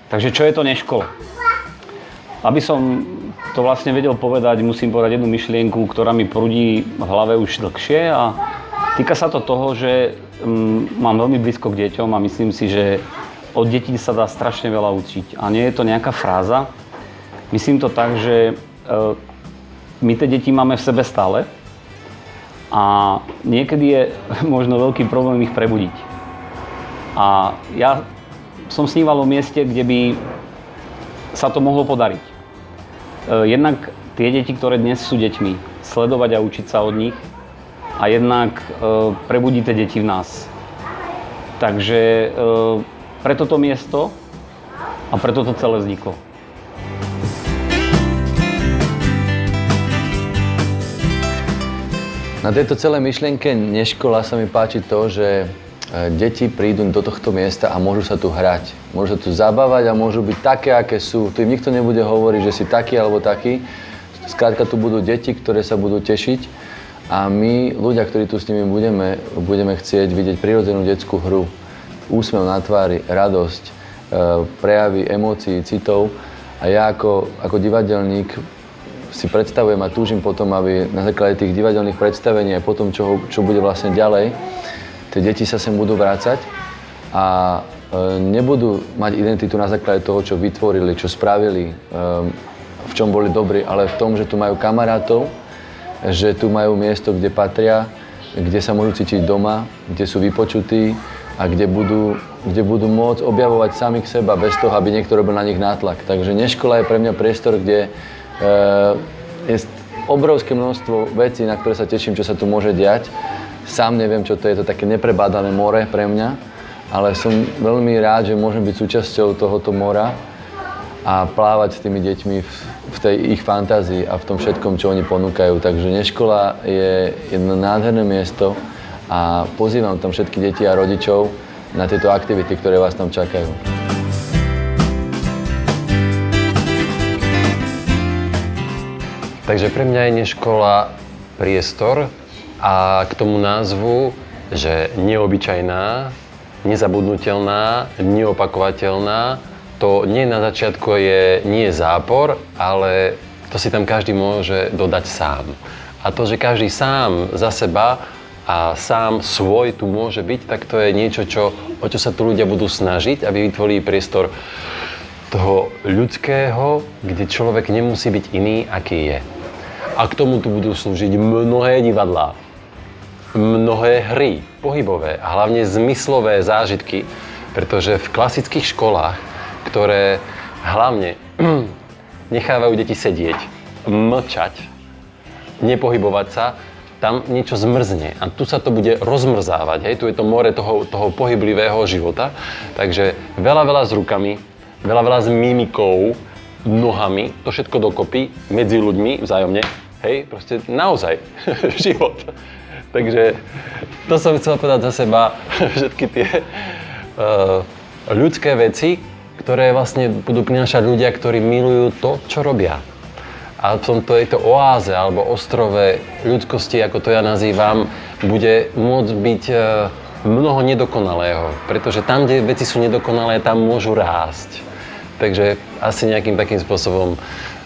Takže čo je to neškola? Aby som to vlastne vedel povedať, musím povedať jednu myšlienku, ktorá mi prúdi v hlave už dlhšie a týka sa to toho, že mám veľmi blízko k deťom a myslím si, že od detí sa dá strašne veľa učiť. A nie je to nejaká fráza. Myslím to tak, že my tie deti máme v sebe stále a niekedy je možno veľký problém ich prebudiť. A ja som sníval o mieste, kde by sa to mohlo podariť. Jednak tie deti, ktoré dnes sú deťmi, sledovať a učiť sa od nich a jednak prebudiť tie deti v nás. Takže preto to miesto a preto to celé vzniklo. Na tejto celej myšlienke neškola sa mi páči to, že deti prídu do tohto miesta a môžu sa tu hrať. Môžu sa tu zabávať a môžu byť také, aké sú. Tu im nikto nebude hovoriť, že si taký alebo taký. Skrátka tu budú deti, ktoré sa budú tešiť a my, ľudia, ktorí tu s nimi budeme chcieť vidieť prirodzenú detskú hru. Úsmev na tvári, radosť, prejavy emócií, citov. A ja ako divadelník si predstavujem a túžim potom, aby na základe tých divadelných predstavení a potom, čo bude vlastne ďalej, tie deti sa sem budú vrácať a nebudú mať identitu na základe toho, čo vytvorili, čo spravili, v čom boli dobrí, ale v tom, že tu majú kamarátov, že tu majú miesto, kde patria, kde sa môžu cítiť doma, kde sú vypočutí a kde budú môcť objavovať samých seba bez toho, aby niekto robil na nich nátlak. Takže neškola je pre mňa priestor, kde je obrovské množstvo vecí, na ktoré sa teším, čo sa tu môže diať. Sám neviem, čo to je, to také neprebádané more pre mňa, ale som veľmi rád, že môžem byť súčasťou tohoto mora a plávať s tými deťmi v tej ich fantázii a v tom všetkom, čo oni ponúkajú. Takže neškola je jedno nádherné miesto a pozývam tam všetky deti a rodičov na tieto aktivity, ktoré vás tam čakajú. Takže pre mňa je neškola priestor a k tomu názvu, že neobyčajná, nezabudnutelná, neopakovateľná, to nie na začiatku nie je zápor, ale to si tam každý môže dodať sám. A to, že každý sám za seba a sám svoj tu môže byť, tak to je niečo, o čo sa tu ľudia budú snažiť, aby vytvorili priestor toho ľudského, kde človek nemusí byť iný, aký je. A k tomu tu budú slúžiť mnohé divadlá, mnohé hry, pohybové a hlavne zmyslové zážitky, pretože v klasických školách, ktoré hlavne nechávajú deti sedieť, mlčať, nepohybovať sa, tam niečo zmrzne a tu sa to bude rozmrzávať, hej? Tu je to more toho pohyblivého života, takže veľa s rukami, veľa s mimikou, nohami, to všetko dokopy, medzi ľuďmi vzájomne, hej, proste naozaj život. Takže to som chcel povedať za seba, všetky tie ľudské veci, ktoré vlastne budú prinášať ľudia, ktorí milujú to, čo robia. A v tomto tejto oáze alebo ostrove ľudskosti, ako to ja nazývam, bude môcť byť mnoho nedokonalého, pretože tam, kde veci sú nedokonalé, tam môžu rásť. Takže asi nejakým takým spôsobom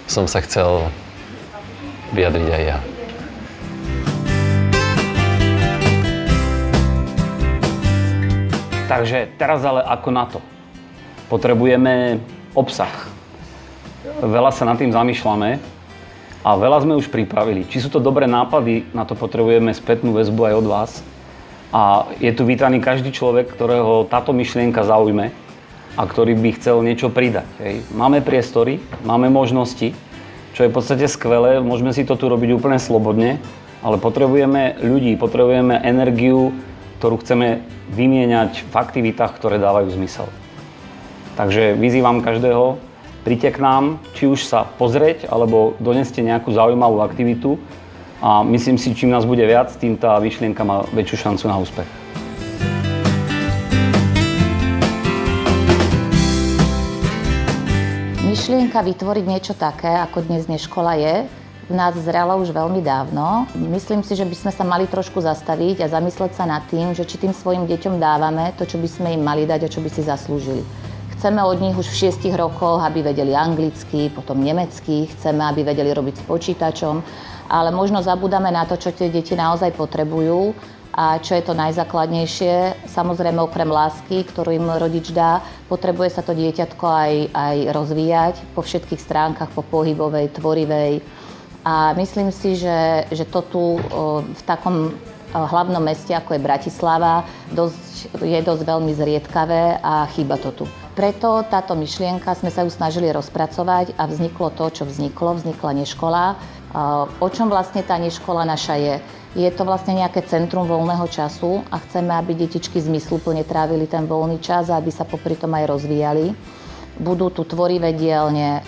som sa chcel vyjadriť aj ja. Takže teraz ale ako na to? Potrebujeme obsah. Veľa sa nad tým zamýšľame a veľa sme už pripravili. Či sú to dobré nápady, na to potrebujeme spätnú väzbu aj od vás. A je tu vítaný každý človek, ktorého táto myšlienka zaujme a ktorý by chcel niečo pridať. Hej. Máme priestory, máme možnosti, čo je v podstate skvelé, môžeme si to tu robiť úplne slobodne, ale potrebujeme ľudí, potrebujeme energiu, ktorú chceme vymieňať v aktivitách, ktoré dávajú zmysel. Takže vyzývam každého, príďte k nám, či už sa pozrieť, alebo doneste nejakú zaujímavú aktivitu a myslím si, čím nás bude viac, tým tá myšlienka má väčšiu šancu na úspech. Myšlienka vytvoriť niečo také, ako dnes neškola je, v nás zrela už veľmi dávno. Myslím si, že by sme sa mali trošku zastaviť a zamysleť sa nad tým, že či tým svojim deťom dávame to, čo by sme im mali dať a čo by si zaslúžili. Chceme od nich už v 6 rokoch, aby vedeli anglicky, potom nemecky, chceme, aby vedeli robiť s počítačom, ale možno zabúdame na to, čo tie deti naozaj potrebujú a čo je to najzákladnejšie. Samozrejme, okrem lásky, ktorú im rodič dá, potrebuje sa to dieťatko aj rozvíjať po všetkých stránkach, po pohybovej, tvorivej. A myslím si, že to tu v takom hlavnom meste, ako je Bratislava, je dosť veľmi zriedkavé a chýba to tu. Preto táto myšlienka sme sa ju snažili rozpracovať a vzniklo to, čo vzniklo. Vznikla neškola. O čom vlastne tá neškola naša je? Je to vlastne nejaké centrum voľného času a chceme, aby detičky zmysluplne trávili ten voľný čas a aby sa popri tom aj rozvíjali. Budú tu tvorivé dielne,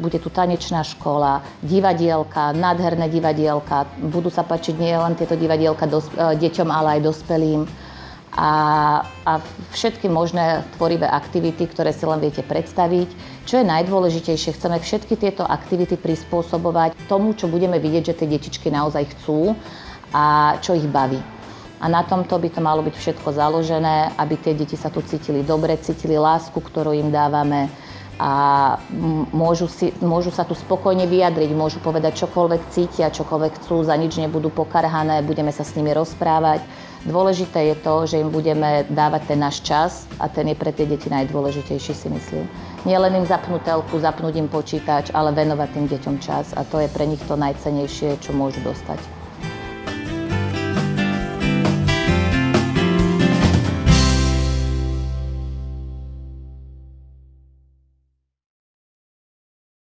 bude tu tanečná škola, divadielka, nádherné divadielka. Budú sa páčiť nie len tieto divadielka deťom, ale aj dospelým. A všetky možné tvorivé aktivity, ktoré si len viete predstaviť. Čo je najdôležitejšie, chceme všetky tieto aktivity prispôsobovať tomu, čo budeme vidieť, že tie detičky naozaj chcú a čo ich baví. A na tomto by to malo byť všetko založené, aby tie deti sa tu cítili dobre, cítili lásku, ktorú im dávame a môžu sa tu spokojne vyjadriť, môžu povedať čokoľvek cítia, čokoľvek chcú, za nič nebudú pokarhané, budeme sa s nimi rozprávať. Dôležité je to, že im budeme dávať ten náš čas a ten je pre tie deti najdôležitejší, si myslím. Nie len im zapnúť telku, zapnúť im počítač, ale venovať tým deťom čas a to je pre nich to najcennejšie, čo môžu dostať.